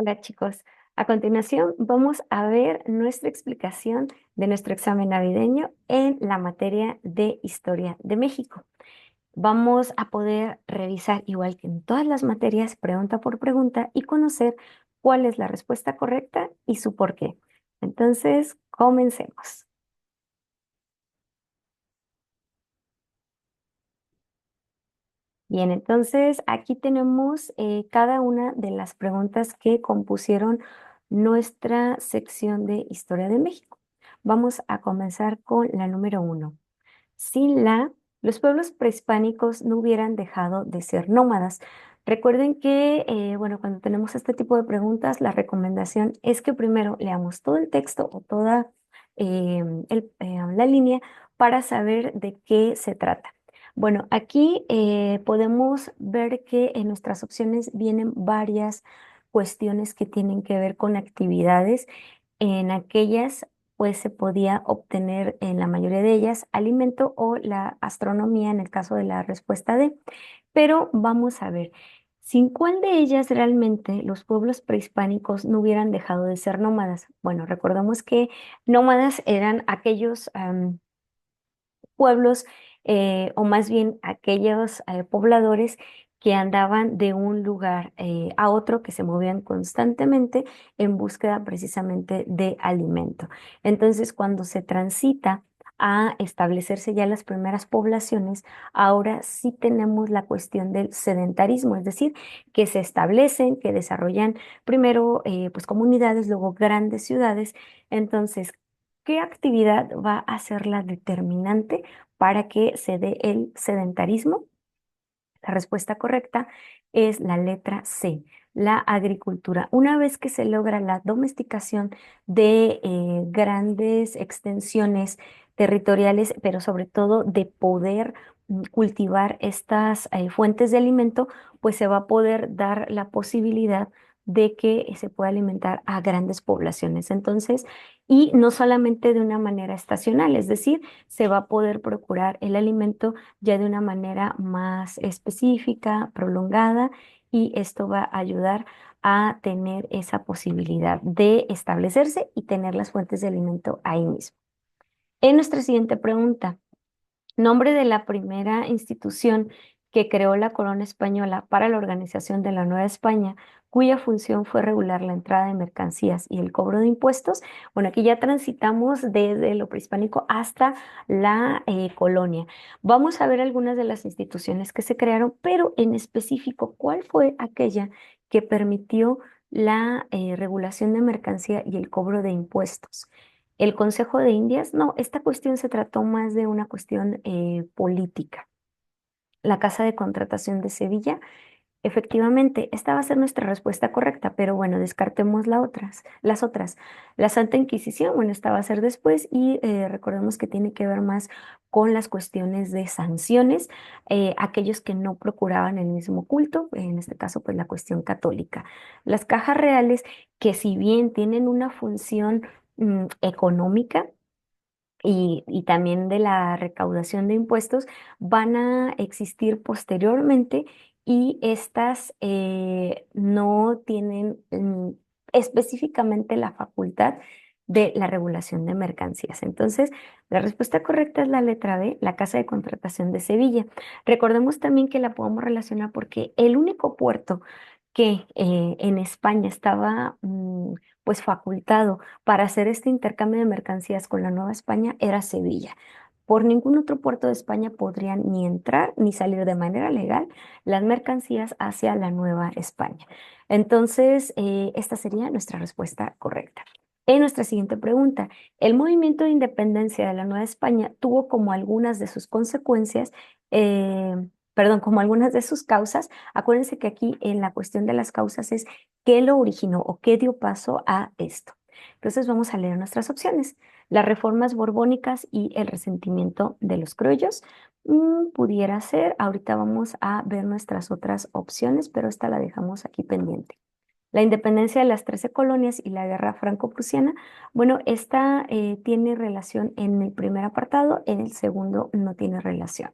Hola chicos, a continuación vamos a ver nuestra explicación de nuestro examen navideño en la materia de Historia de México. Vamos a poder revisar, igual que en todas las materias, pregunta por pregunta y conocer cuál es la respuesta correcta y su porqué. Entonces, comencemos. Bien, entonces aquí tenemos cada una de las preguntas que compusieron nuestra sección de Historia de México. Vamos a comenzar con la número uno. Sin los pueblos prehispánicos no hubieran dejado de ser nómadas. Recuerden que, bueno, cuando tenemos este tipo de preguntas, la recomendación es que primero leamos todo el texto o toda la línea para saber de qué se trata. Bueno, aquí podemos ver que en nuestras opciones vienen varias cuestiones que tienen que ver con actividades. En aquellas pues se podía obtener en la mayoría de ellas alimento o la astronomía en el caso de la respuesta D. Pero vamos a ver, ¿sin cuál de ellas realmente los pueblos prehispánicos no hubieran dejado de ser nómadas? Bueno, recordemos que nómadas eran aquellos pueblos o más bien aquellos pobladores que andaban de un lugar a otro, que se movían constantemente en búsqueda precisamente de alimento. Entonces, cuando se transita a establecerse ya las primeras poblaciones, ahora sí tenemos la cuestión del sedentarismo, es decir, que se establecen, que desarrollan primero pues comunidades, luego grandes ciudades. Entonces, ¿qué actividad va a ser la determinante para que se dé el sedentarismo? La respuesta correcta es la letra C, la agricultura. Una vez que se logra la domesticación de grandes extensiones territoriales, pero sobre todo de poder cultivar estas fuentes de alimento, pues se va a poder dar la posibilidad de que se pueda alimentar a grandes poblaciones. Entonces, y no solamente de una manera estacional, es decir, se va a poder procurar el alimento ya de una manera más específica, prolongada, y esto va a ayudar a tener esa posibilidad de establecerse y tener las fuentes de alimento ahí mismo. En nuestra siguiente pregunta, nombre de la primera institución que creó la corona española para la organización de la Nueva España, cuya función fue regular la entrada de mercancías y el cobro de impuestos. Bueno, aquí ya transitamos desde lo prehispánico hasta la colonia. Vamos a ver algunas de las instituciones que se crearon, pero en específico, ¿cuál fue aquella que permitió la regulación de mercancía y el cobro de impuestos? El Consejo de Indias, no, esta cuestión se trató más de una cuestión política. La Casa de Contratación de Sevilla, efectivamente, esta va a ser nuestra respuesta correcta, pero bueno, descartemos las otras. La Santa Inquisición, bueno, esta va a ser después y recordemos que tiene que ver más con las cuestiones de sanciones, aquellos que no procuraban el mismo culto, en este caso, pues la cuestión católica. Las cajas reales, que si bien tienen una función económica, y también de la recaudación de impuestos van a existir posteriormente y estas no tienen específicamente la facultad de la regulación de mercancías. Entonces, la respuesta correcta es la letra B, la Casa de Contratación de Sevilla. Recordemos también que la podemos relacionar porque el único puerto que en España estaba pues facultado para hacer este intercambio de mercancías con la Nueva España era Sevilla. Por ningún otro puerto de España podrían ni entrar ni salir de manera legal las mercancías hacia la Nueva España. Entonces, esta sería nuestra respuesta correcta. En nuestra siguiente pregunta, el movimiento de independencia de la Nueva España tuvo como algunas de sus consecuencias, perdón, como algunas de sus causas. Acuérdense que aquí en la cuestión de las causas es qué lo originó o qué dio paso a esto. Entonces vamos a leer nuestras opciones. Las reformas borbónicas y el resentimiento de los criollos. Pudiera ser, ahorita vamos a ver nuestras otras opciones, pero esta la dejamos aquí pendiente. La independencia de las 13 colonias y la guerra franco-prusiana, bueno, esta tiene relación en el primer apartado, en el segundo no tiene relación.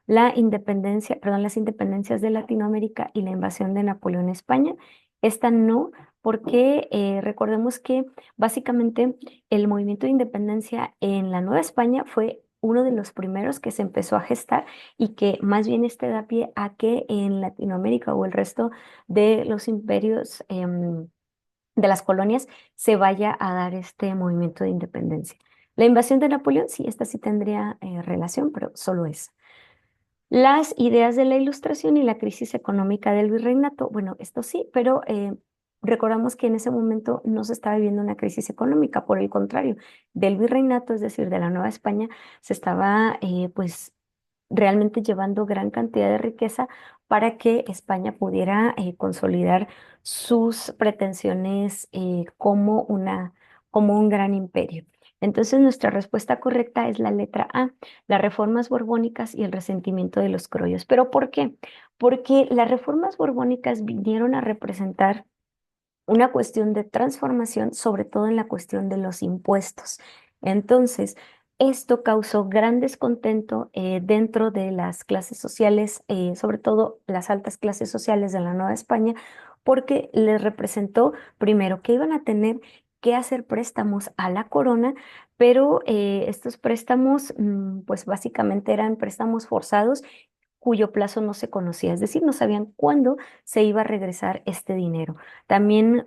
La independencia, perdón, las independencias de Latinoamérica y la invasión de Napoleón a España. Esta no, porque recordemos que básicamente el movimiento de independencia en la Nueva España fue uno de los primeros que se empezó a gestar y que más bien este da pie a que en Latinoamérica o el resto de los imperios, de las colonias, se vaya a dar este movimiento de independencia. La invasión de Napoleón, sí, esta sí tendría relación, pero solo es. Las ideas de la Ilustración y la crisis económica del virreinato, bueno, esto sí, pero recordamos que en ese momento no se estaba viviendo una crisis económica, por el contrario, del virreinato, es decir, de la Nueva España, se estaba pues realmente llevando gran cantidad de riqueza para que España pudiera consolidar sus pretensiones como un gran imperio. Entonces, nuestra respuesta correcta es la letra A, las reformas borbónicas y el resentimiento de los criollos. ¿Pero por qué? Porque las reformas borbónicas vinieron a representar una cuestión de transformación, sobre todo en la cuestión de los impuestos. Entonces, esto causó gran descontento dentro de las clases sociales, sobre todo las altas clases sociales de la Nueva España, porque les representó, primero, que iban a tener que hacer préstamos a la corona, pero estos préstamos, pues básicamente eran préstamos forzados cuyo plazo no se conocía, es decir, no sabían cuándo se iba a regresar este dinero. También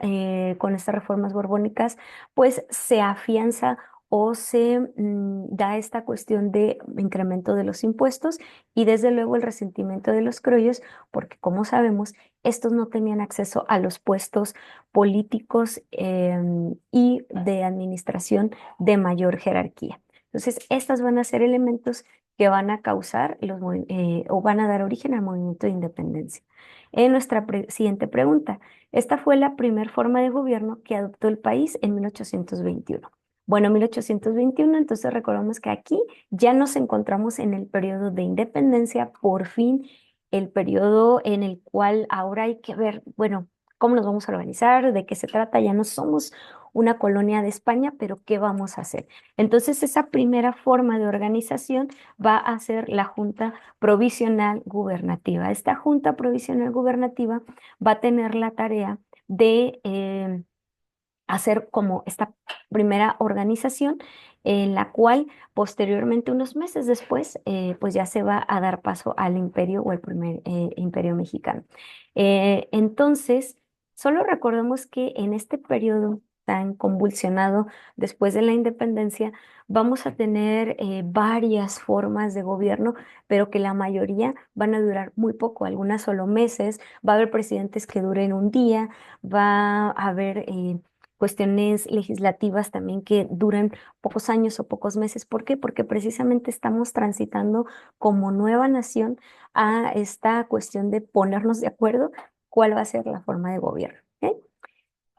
con estas reformas borbónicas, pues se afianza o se da esta cuestión de incremento de los impuestos y desde luego el resentimiento de los criollos, porque como sabemos, estos no tenían acceso a los puestos políticos y de administración de mayor jerarquía. Entonces, estas van a ser elementos que van a causar o van a dar origen al movimiento de independencia. En nuestra siguiente pregunta, esta fue la primera forma de gobierno que adoptó el país en 1821. Bueno, 1821, entonces recordamos que aquí ya nos encontramos en el periodo de independencia, por fin el periodo en el cual ahora hay que ver, bueno, cómo nos vamos a organizar, de qué se trata, ya no somos una colonia de España, pero ¿qué vamos a hacer? Entonces, esa primera forma de organización va a ser la Junta Provisional Gubernativa. Esta Junta Provisional Gubernativa va a tener la tarea de hacer como esta primera organización en la cual posteriormente, unos meses después, pues ya se va a dar paso al imperio o el primer imperio mexicano. Entonces, solo recordemos que en este periodo tan convulsionado después de la independencia, vamos a tener varias formas de gobierno, pero que la mayoría van a durar muy poco, algunas solo meses. Va a haber presidentes que duren un día, va a haber cuestiones legislativas también que duran pocos años o pocos meses. ¿Por qué? Porque precisamente estamos transitando como nueva nación a esta cuestión de ponernos de acuerdo cuál va a ser la forma de gobierno. ¿Ok?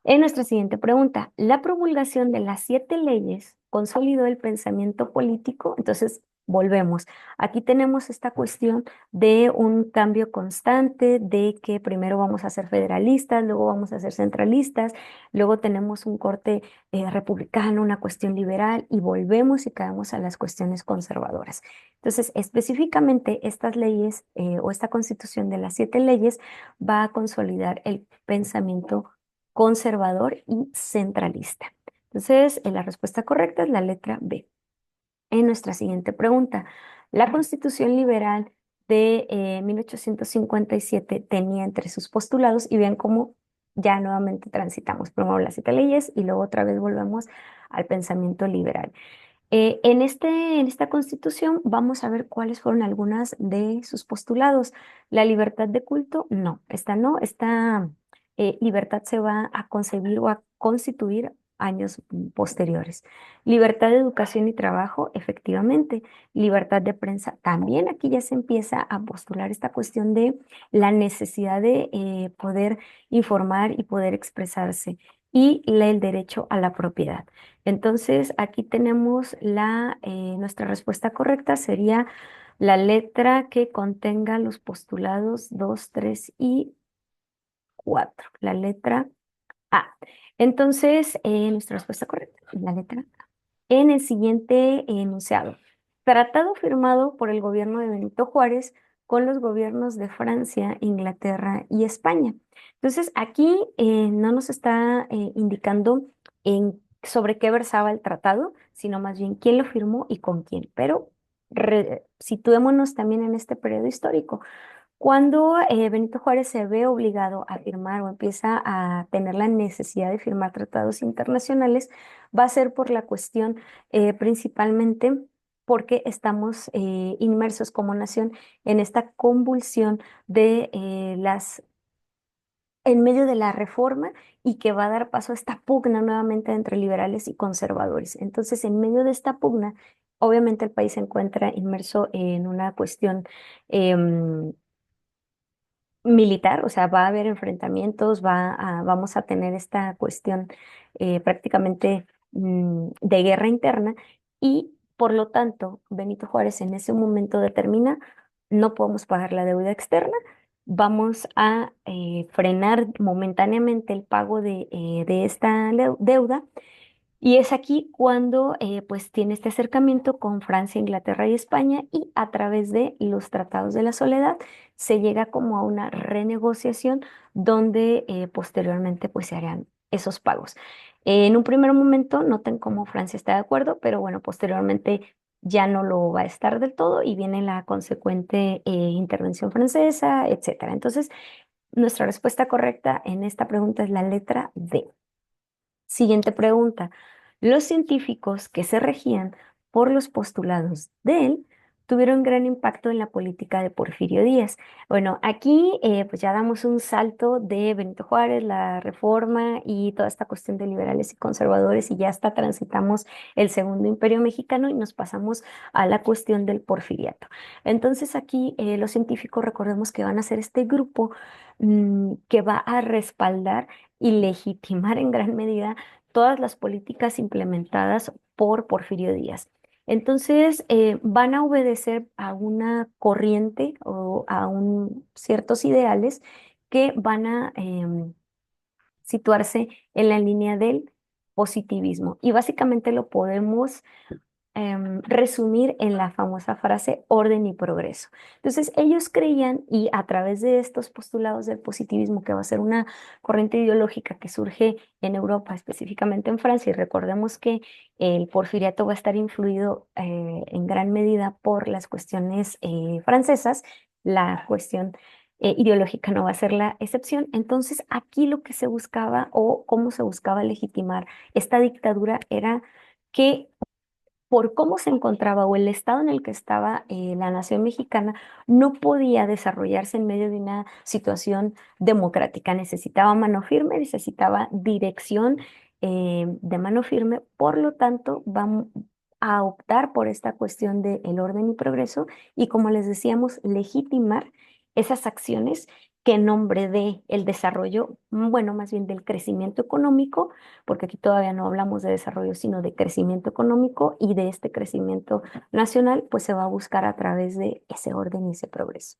En nuestra siguiente pregunta, la promulgación de las 7 leyes consolidó el pensamiento político. Entonces, volvemos. Aquí tenemos esta cuestión de un cambio constante, de que primero vamos a ser federalistas, luego vamos a ser centralistas, luego tenemos un corte republicano, una cuestión liberal y volvemos y caemos a las cuestiones conservadoras. Entonces, específicamente estas leyes o esta constitución de las 7 leyes va a consolidar el pensamiento conservador y centralista. Entonces, la respuesta correcta es la letra B. En nuestra siguiente pregunta, la Constitución Liberal de 1857 tenía entre sus postulados, y vean cómo ya nuevamente transitamos primero las 7 leyes y luego otra vez volvemos al pensamiento liberal. En esta constitución vamos a ver cuáles fueron algunas de sus postulados. La libertad de culto, no, esta libertad se va a concebir o a constituir años posteriores. Libertad de educación y trabajo, efectivamente. Libertad de prensa, también aquí ya se empieza a postular esta cuestión de la necesidad de poder informar y poder expresarse y el derecho a la propiedad. Entonces, aquí tenemos nuestra respuesta correcta sería la letra que contenga los postulados 2, 3 y 4. La letra A. Entonces, nuestra respuesta correcta es la letra A. En el siguiente enunciado, tratado firmado por el gobierno de Benito Juárez con los gobiernos de Francia, Inglaterra y España. Entonces, aquí no nos está indicando sobre qué versaba el tratado, sino más bien quién lo firmó y con quién. Pero situémonos también en este periodo histórico. Cuando Benito Juárez se ve obligado a firmar o empieza a tener la necesidad de firmar tratados internacionales, va a ser por la cuestión principalmente porque estamos inmersos como nación en esta convulsión de en medio de la reforma y que va a dar paso a esta pugna nuevamente entre liberales y conservadores. Entonces, en medio de esta pugna, obviamente el país se encuentra inmerso en una cuestión em, militar, o sea, va a haber enfrentamientos, vamos a tener esta cuestión prácticamente de guerra interna y por lo tanto Benito Juárez en ese momento determina, no podemos pagar la deuda externa, vamos a frenar momentáneamente el pago de esta deuda y es aquí cuando pues tiene este acercamiento con Francia, Inglaterra y España y a través de los tratados de la soledad se llega como a una renegociación donde posteriormente pues se harán esos pagos. En un primer momento noten cómo Francia está de acuerdo, pero bueno, posteriormente ya no lo va a estar del todo y viene la consecuente intervención francesa, etcétera. Entonces, nuestra respuesta correcta en esta pregunta es la letra D. Siguiente pregunta. Los científicos que se regían por los postulados de él tuvieron gran impacto en la política de Porfirio Díaz. Bueno, aquí pues ya damos un salto de Benito Juárez, la Reforma y toda esta cuestión de liberales y conservadores y ya hasta transitamos el Segundo Imperio Mexicano y nos pasamos a la cuestión del porfiriato. Entonces aquí los científicos recordemos que van a ser este grupo que va a respaldar y legitimar en gran medida todas las políticas implementadas por Porfirio Díaz. Entonces, van a obedecer a una corriente o a ciertos ideales que van a situarse en la línea del positivismo. Y básicamente lo podemos resumir en la famosa frase orden y progreso. Entonces, ellos creían, y a través de estos postulados del positivismo, que va a ser una corriente ideológica que surge en Europa, específicamente en Francia, y recordemos que el porfiriato va a estar influido en gran medida por las cuestiones francesas, la cuestión ideológica no va a ser la excepción. Entonces, aquí lo que se buscaba o cómo se buscaba legitimar esta dictadura era que por cómo se encontraba o el estado en el que estaba la nación mexicana, no podía desarrollarse en medio de una situación democrática. Necesitaba mano firme, necesitaba dirección de mano firme. Por lo tanto, vamos a optar por esta cuestión del orden y progreso y, como les decíamos, legitimar esas acciones que en nombre de el desarrollo, bueno, más bien del crecimiento económico, porque aquí todavía no hablamos de desarrollo, sino de crecimiento económico y de este crecimiento nacional, pues se va a buscar a través de ese orden y ese progreso.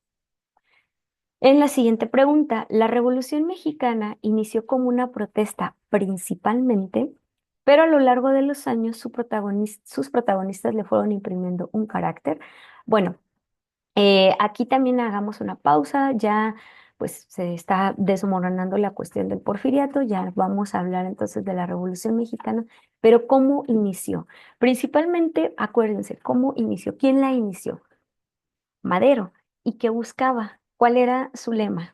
En la siguiente pregunta, la Revolución Mexicana inició como una protesta principalmente, pero a lo largo de los años sus protagonistas le fueron imprimiendo un carácter. Bueno, aquí también hagamos una pausa, ya pues se está desmoronando la cuestión del porfiriato, ya vamos a hablar entonces de la Revolución Mexicana, pero ¿cómo inició? Principalmente, acuérdense, ¿cómo inició? ¿Quién la inició? Madero. ¿Y qué buscaba? ¿Cuál era su lema?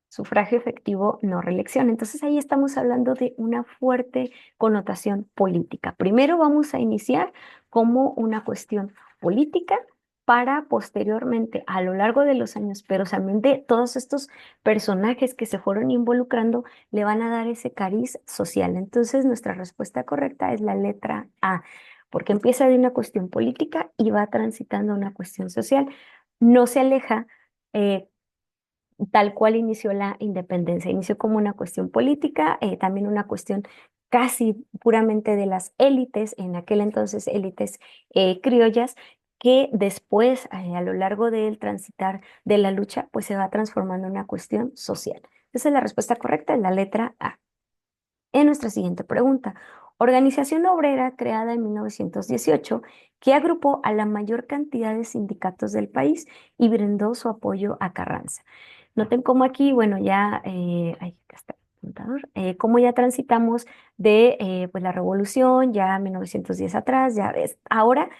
Sufragio efectivo, no reelección. Entonces ahí estamos hablando de una fuerte connotación política. Primero vamos a iniciar como una cuestión política para posteriormente, a lo largo de los años, pero también de todos estos personajes que se fueron involucrando, le van a dar ese cariz social. Entonces nuestra respuesta correcta es la letra A, porque empieza de una cuestión política y va transitando a una cuestión social. No se aleja. Tal cual inició la independencia. Inició como una cuestión política, también una cuestión casi puramente de las élites, en aquel entonces élites criollas, que después, a lo largo del transitar de la lucha, pues se va transformando en una cuestión social. Esa es la respuesta correcta, es la letra A. En nuestra siguiente pregunta, organización obrera creada en 1918 que agrupó a la mayor cantidad de sindicatos del país y brindó su apoyo a Carranza. Noten cómo aquí, bueno, ya, ahí está el apuntador, cómo ya transitamos de pues la revolución, ya 1910 atrás, ya es, ahora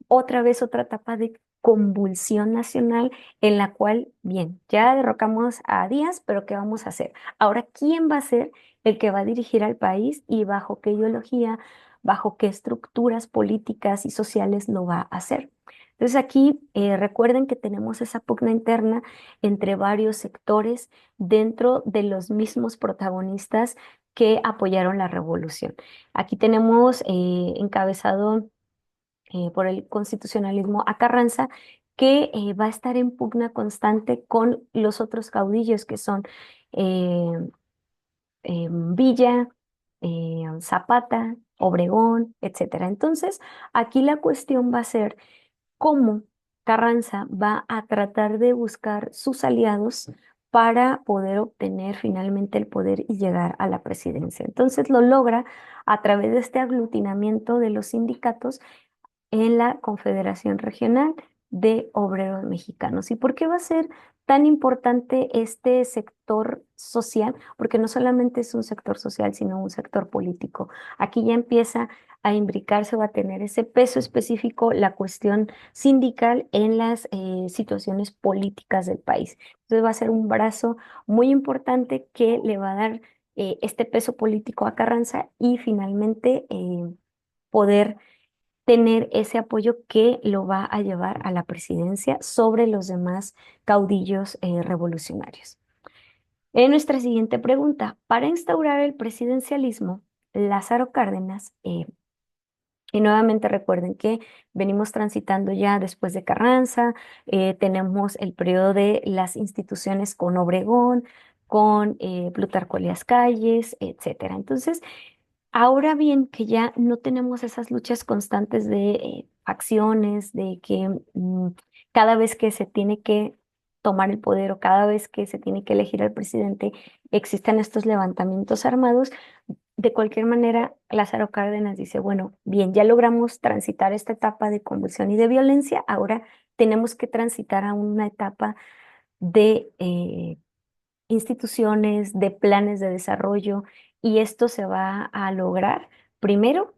otra vez otra etapa de convulsión nacional en la cual, bien, ya derrocamos a Díaz, pero ¿qué vamos a hacer? Ahora, ¿quién va a ser el que va a dirigir al país y bajo qué ideología, bajo qué estructuras políticas y sociales lo va a hacer? Entonces aquí recuerden que tenemos esa pugna interna entre varios sectores dentro de los mismos protagonistas que apoyaron la revolución. Aquí tenemos encabezado por el constitucionalismo a Carranza, que va a estar en pugna constante con los otros caudillos que son eh, Villa, Zapata, Obregón, etcétera. Entonces, aquí la cuestión va a ser cómo Carranza va a tratar de buscar sus aliados para poder obtener finalmente el poder y llegar a la presidencia. Entonces lo logra a través de este aglutinamiento de los sindicatos en la Confederación Regional de Obreros Mexicanos. ¿Y por qué va a ser tan importante este sector social? Porque no solamente es un sector social, sino un sector político. Aquí ya empieza a imbricarse o a tener ese peso específico la cuestión sindical en las situaciones políticas del país. Entonces va a ser un brazo muy importante que le va a dar este peso político a Carranza y finalmente poder tener ese apoyo que lo va a llevar a la presidencia sobre los demás caudillos revolucionarios. En nuestra siguiente pregunta, para instaurar el presidencialismo, Lázaro Cárdenas, y nuevamente recuerden que venimos transitando ya después de Carranza, tenemos el periodo de las instituciones con Obregón, con Plutarco Elías Calles, etcétera. Entonces, ahora bien, que ya no tenemos esas luchas constantes de facciones, de que cada vez que se tiene que tomar el poder o cada vez que se tiene que elegir al presidente, existen estos levantamientos armados. De cualquier manera, Lázaro Cárdenas dice, bueno, bien, ya logramos transitar esta etapa de convulsión y de violencia, ahora tenemos que transitar a una etapa de instituciones, de planes de desarrollo, y esto se va a lograr primero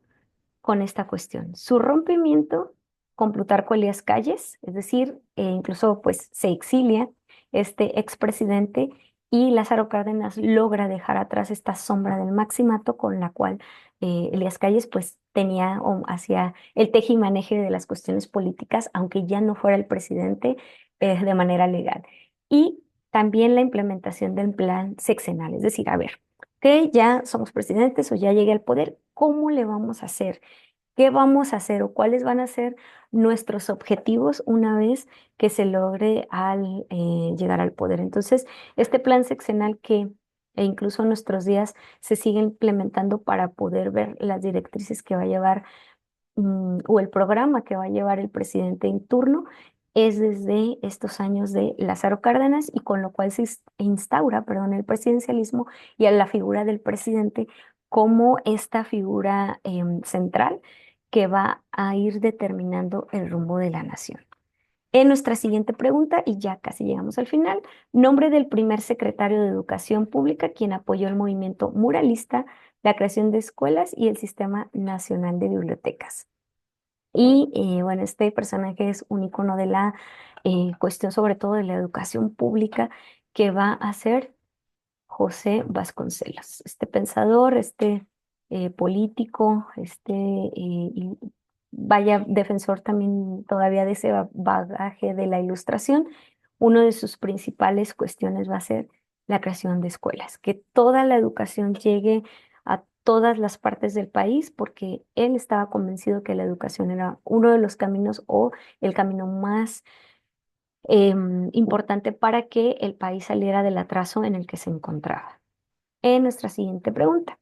con esta cuestión. Su rompimiento con Plutarco Elías Calles, es decir, incluso pues se exilia este expresidente y Lázaro Cárdenas logra dejar atrás esta sombra del maximato con la cual Elías Calles pues tenía o hacía el tejimaneje de las cuestiones políticas, aunque ya no fuera el presidente de manera legal. Y también la implementación del plan sexenal, es decir, a ver, que ya somos presidentes o ya llegué al poder, ¿cómo le vamos a hacer? ¿Qué vamos a hacer o cuáles van a ser nuestros objetivos una vez que se logre al llegar al poder? Entonces, este plan sexenal que e incluso en nuestros días se sigue implementando para poder ver las directrices que va a llevar o el programa que va a llevar el presidente en turno es desde estos años de Lázaro Cárdenas y con lo cual se instaura, perdón, el presidencialismo y a la figura del presidente como esta figura central que va a ir determinando el rumbo de la nación. En nuestra siguiente pregunta, y ya casi llegamos al final, nombre del primer secretario de Educación Pública quien apoyó el movimiento muralista, la creación de escuelas y el Sistema Nacional de Bibliotecas. Y bueno, este personaje es un icono de la cuestión, sobre todo de la educación pública, que va a ser José Vasconcelos, este pensador, este político, este y vaya defensor también todavía de ese bagaje de la ilustración. Uno de sus principales cuestiones va a ser la creación de escuelas, que toda la educación llegue a todas las partes del país, porque él estaba convencido que la educación era uno de los caminos o el camino más importante para que el país saliera del atraso en el que se encontraba. En nuestra siguiente pregunta,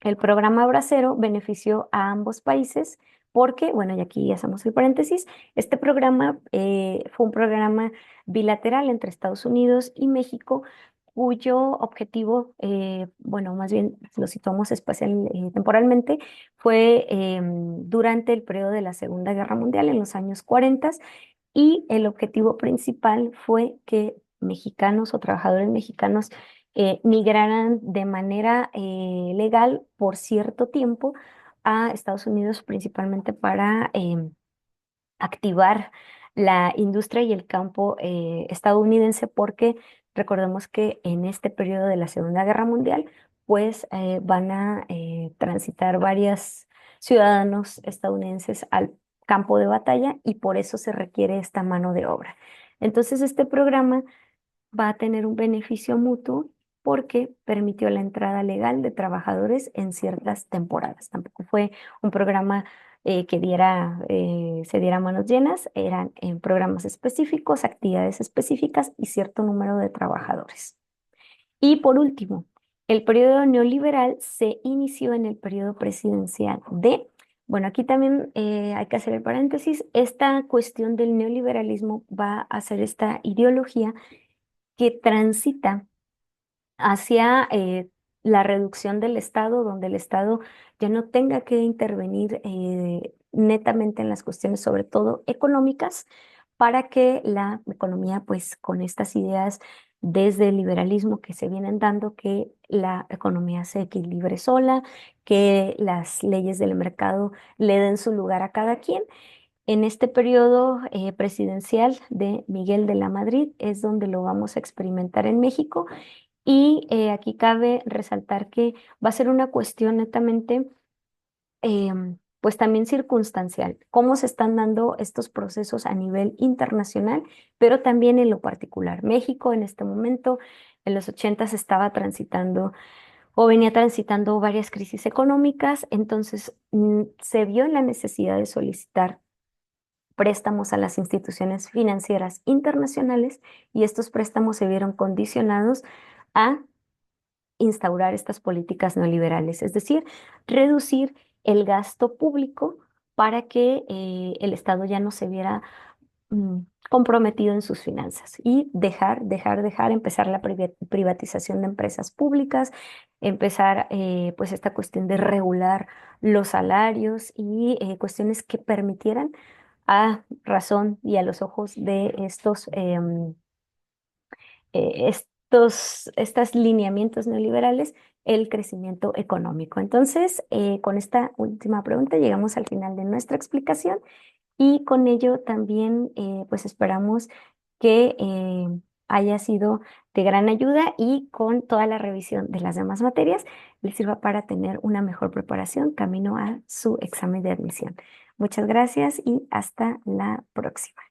el programa Bracero benefició a ambos países porque, bueno, y aquí hacemos el paréntesis, este programa fue un programa bilateral entre Estados Unidos y México cuyo objetivo, bueno, más bien lo situamos temporalmente, fue durante el periodo de la Segunda Guerra Mundial, en los años 40, y el objetivo principal fue que mexicanos o trabajadores mexicanos migraran de manera legal por cierto tiempo a Estados Unidos, principalmente para activar la industria y el campo estadounidense, porque recordemos que en este periodo de la Segunda Guerra Mundial, pues van a transitar varios ciudadanos estadounidenses al campo de batalla y por eso se requiere esta mano de obra. Entonces, este programa va a tener un beneficio mutuo porque permitió la entrada legal de trabajadores en ciertas temporadas. Tampoco fue un programa se diera manos llenas, eran en programas específicos, actividades específicas y cierto número de trabajadores. Y por último, el periodo neoliberal se inició en el periodo presidencial bueno, aquí también hay que hacer el paréntesis, esta cuestión del neoliberalismo va a ser esta ideología que transita hacia la reducción del Estado, donde el Estado ya no tenga que intervenir netamente en las cuestiones, sobre todo económicas, para que la economía, pues con estas ideas desde el liberalismo que se vienen dando, que la economía se equilibre sola, que las leyes del mercado le den su lugar a cada quien. En este periodo presidencial de Miguel de la Madrid es donde lo vamos a experimentar en México y aquí cabe resaltar que va a ser una cuestión netamente, pues también circunstancial, cómo se están dando estos procesos a nivel internacional, pero también en lo particular. México en este momento, en los 80 estaba transitando o venía transitando varias crisis económicas, entonces se vio en la necesidad de solicitar préstamos a las instituciones financieras internacionales y estos préstamos se vieron condicionados a instaurar estas políticas neoliberales, es decir, reducir el gasto público para que el Estado ya no se viera mm, comprometido en sus finanzas y dejar, empezar la privatización de empresas públicas, empezar pues esta cuestión de regular los salarios y cuestiones que permitieran a razón y a los ojos de estos lineamientos neoliberales, el crecimiento económico. Entonces, con esta última pregunta llegamos al final de nuestra explicación y con ello también, pues esperamos que haya sido de gran ayuda y con toda la revisión de las demás materias les sirva para tener una mejor preparación camino a su examen de admisión. Muchas gracias y hasta la próxima.